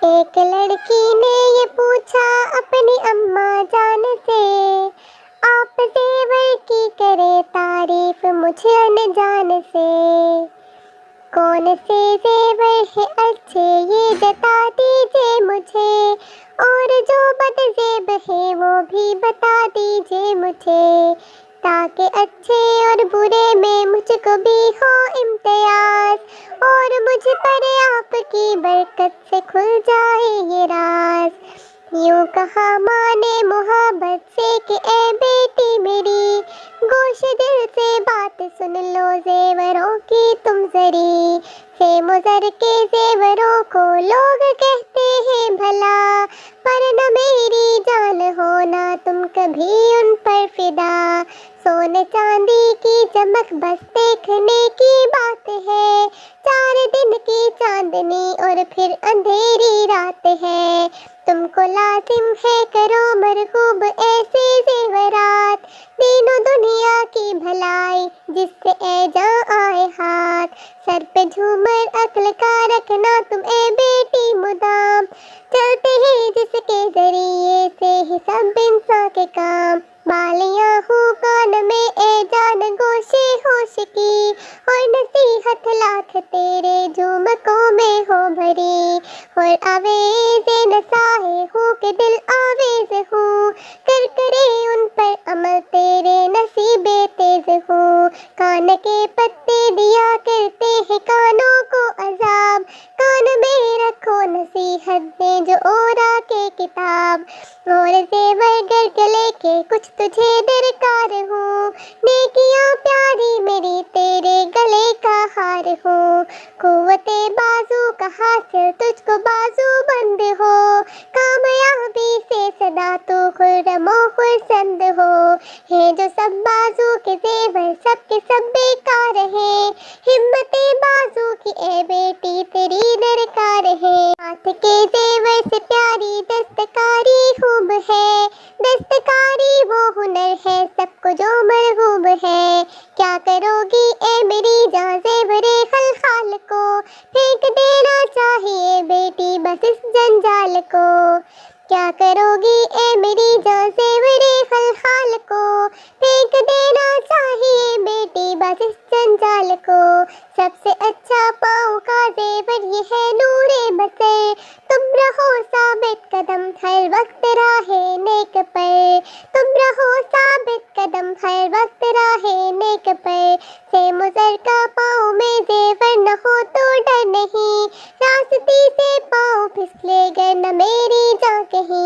एक लड़की ने ये पूछा अपनी अम्मा जान से, आप ज़ेवर की करे तारीफ मुझे अनजान से। कौन से ज़ेवर है अच्छे ये बता दीजिए मुझे, और जो बदज़ेब है वो भी बता दीजिए मुझे, ताकि अच्छे और बुरे में मुझको भी हो इम्तियाज़, और मुझ पर आपकी बरकत से खुल जाए ये राज। यूँ कहा माँ ने मोहब्बत से कि ए बेटी मेरी, गोश दिल से बात सुन लो ज़ेवरों की तुम ज़री, से मुज़र के ज़ेवरों को लोग कहते हैं भला, पर न मेरी जान हो ना तुम कभी उन पर फिदा। सोने चांदी की चमक बस देखने की बात है, 4 दिन की चांदनी और फिर अंधेरी रात है। तुमको लाजिम है करो मरगूब ऐसे ज़ेवरात, तीनों दुनिया की भलाई जिससे ए जा आए हाथ। सर पे झूमर अक्ल का रखना तुम ए बेटी मुदाम, चलते हैं जिसके जरिए से ही सब इंसान के काम। बालियाँ हूँ कान में ए जान गोशे होश की, और नसीहत लाख तेरे झुमकों में हो भरी, और आवेज़े नसाहे हूँ के दिल आवेज़ हूँ, कर करे उन पर अमल तेरे नसीबे तेज हूँ। कान के पत्ते दिया करते हैं कानों को अजाब, कान में रखो नसीहत दे जो औरा के किताब। और ज़ेवर गर गले के कुछ तुझे दरकार हूँ, नेकियाँ प्यारी मेरी तेरे गले का हार हूँ। कुव्वते बाजू का हासिल तुझको बाजू बंद हो, कामयाबी से सदा तू खुर्रमो खुर्संद हो। है जो सब बाजू के ज़ेवर सबके सब बेकार है, हिम्मते बाजू की ए बेटी तेरी दरकार है। हाथ के ज़ेवर से प्यारी दस्तकारी खूब है, दस्तकारी वो हुनर है सबको जो मरगूब है। क्या करोगी ए मेरी जान ज़ेवरे खलखाल को, फेंक देना चाहिए बेटी बस इस जंजाल को। क्या करोगी ए मेरी जान ज़ेवरे खलखाल को, फेंक देना चाहिए बेटी बस इस जंजाल को। सबसे अच्छा पाँव का ज़ेवर ये है नूरे बसर, तुम रहो साबित कदम हर वक्त राहे नेक पर, तुम रहो साबित कदम हर वक्त राहे नेक पर। से मुज़र का पाँव में ज़ेवर न हो तो डर नहीं, रास्ते से पाँव फिसलेगा न मेरी जान कहीं।